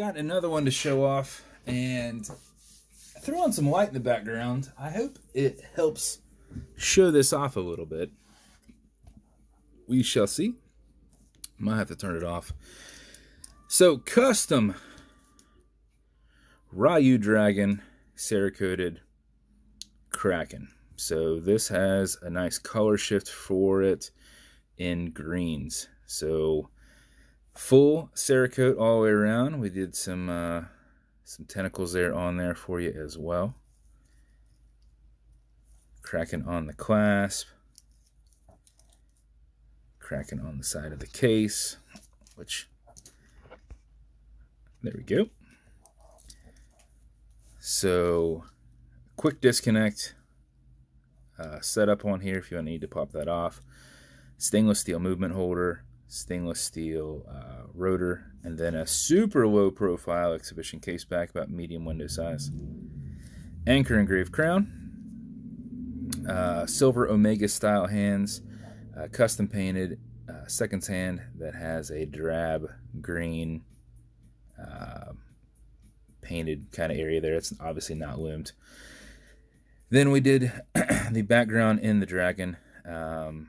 got another one to show off, and I threw on some light in the background. I hope it helps show this off a little bit. We shall see. Might have to turn it off. So, custom Ryu Dragon cerakoted Kraken. So this has a nice color shift for it in greens. So full cerakote all the way around. We did some tentacles there on there for you as well. Kraken on the clasp. Kraken on the side of the case, which, there we go. So, quick disconnect setup on here if you need to pop that off. Stainless steel movement holder, stainless steel rotor, and then a super low profile exhibition case back, about medium window size. Anchor engraved crown, silver Omega style hands, custom painted seconds hand that has a drab green painted kind of area there. It's obviously not loomed. Then we did the background in the dragon, and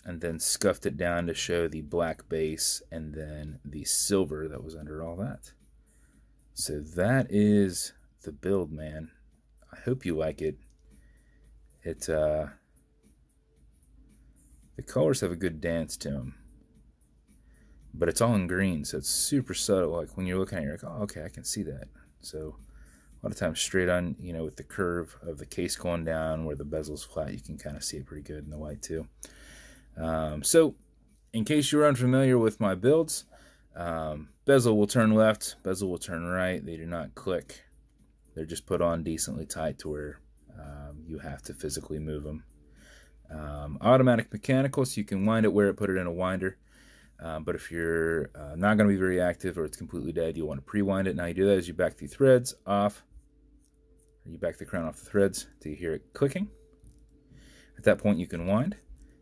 then scuffed it down to show the black base and then the silver that was under all that. So that is the build, man. I hope you like it. The colors have a good dance to them, but it's all in green, so it's super subtle. Like when you're looking at it, you're like, oh, okay, I can see that. So a lot of times straight on, you know, with the curve of the case going down where the bezel's flat, you can kind of see it pretty good in the white too. So in case you're unfamiliar with my builds, bezel will turn left, bezel will turn right. They do not click. They're just put on decently tight to where you have to physically move them. Automatic mechanical, so you can wind it where it, put it in a winder. But if you're not going to be very active or it's completely dead, you want to pre-wind it. Now you do that as you back the threads off, or you back the crown off the threads till you hear it clicking. At that point you can wind,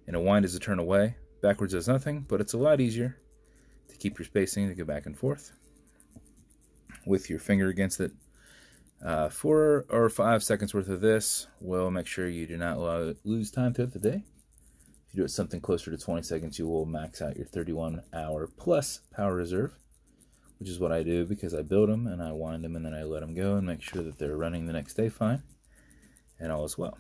and a wind is a turn away. Backwards does nothing, but it's a lot easier to keep your spacing to go back and forth with your finger against it. 4 or 5 seconds worth of this will make sure you do not lose time throughout the day. If you do it something closer to 20 seconds, you will max out your 31-hour plus power reserve, which is what I do because I build them and I wind them and then I let them go and make sure that they're running the next day fine and all is well.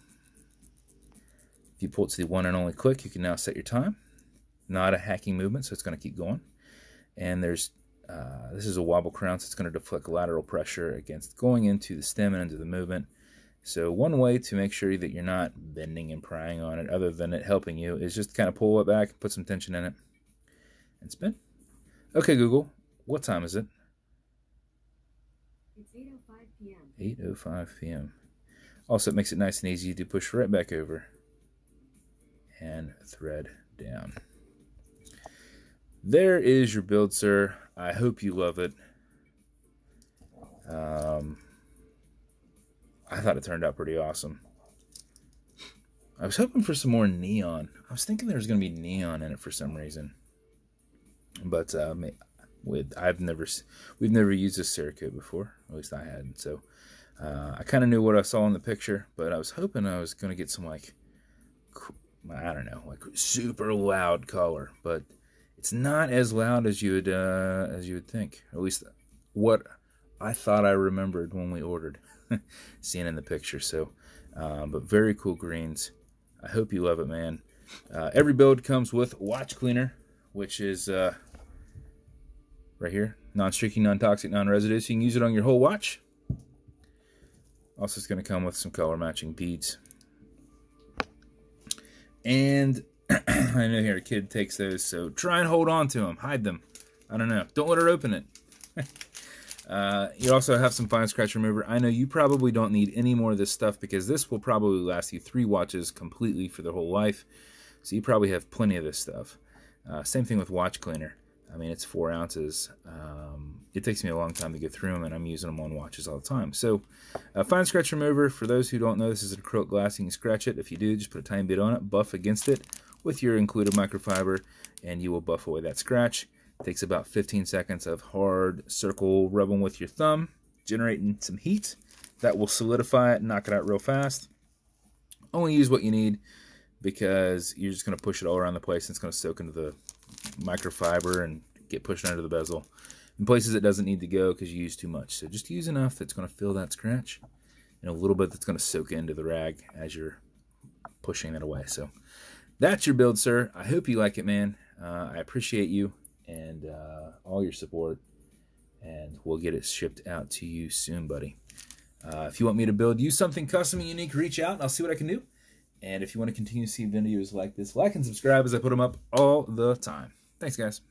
If you pull it to the one and only click, you can now set your time. Not a hacking movement, so it's going to keep going. And there's this is a wobble crown, so it's going to deflect lateral pressure against going into the stem and into the movement. So one way to make sure that you're not bending and prying on it, other than it helping you, is just kind of pull it back, put some tension in it, and spin. Okay, Google, what time is it? It's 8:05 p.m. 8:05 p.m. Also, it makes it nice and easy to push right back over and thread down. There is your build, sir. I hope you love it. I thought it turned out pretty awesome. I was hoping for some more neon. I was thinking there was going to be neon in it for some reason. But we've never used this cerakote before. At least I hadn't. So I kind of knew what I saw in the picture, but I was hoping I was going to get some, like, I don't know, like super loud color. But it's not as loud as you would think. At least what I thought I remembered when we ordered, seeing in the picture. So, but very cool greens. I hope you love it, man. Every build comes with watch cleaner, which is right here, non-streaking, non-toxic, non-residue. So you can use it on your whole watch. Also, it's going to come with some color matching beads. And I know here a kid takes those, so try and hold on to them. Hide them. I don't know. Don't let her open it. You also have some fine scratch remover. I know you probably don't need any more of this stuff because this will probably last you 3 watches completely for their whole life. So you probably have plenty of this stuff. Same thing with watch cleaner. I mean, it's 4 ounces. It takes me a long time to get through them, and I'm using them on watches all the time. So, fine scratch remover, for those who don't know, this is an acrylic glass. You can scratch it. If you do, just put a tiny bit on it, buff against it with your included microfiber, and you will buff away that scratch. Takes about 15 seconds of hard circle rubbing with your thumb, generating some heat. That will solidify it and knock it out real fast. Only use what you need because you're just going to push it all around the place and it's going to soak into the microfiber and get pushed under the bezel. In places it doesn't need to go because you use too much. So just use enough that's going to fill that scratch and a little bit that's going to soak into the rag as you're pushing it away. So that's your build, sir. I hope you like it, man. I appreciate you and all your support, and we'll get it shipped out to you soon, buddy. If you want me to build you something custom and unique, reach out and I'll see what I can do. And if you want to continue to see videos like this, like and subscribe as I put them up all the time. Thanks, guys.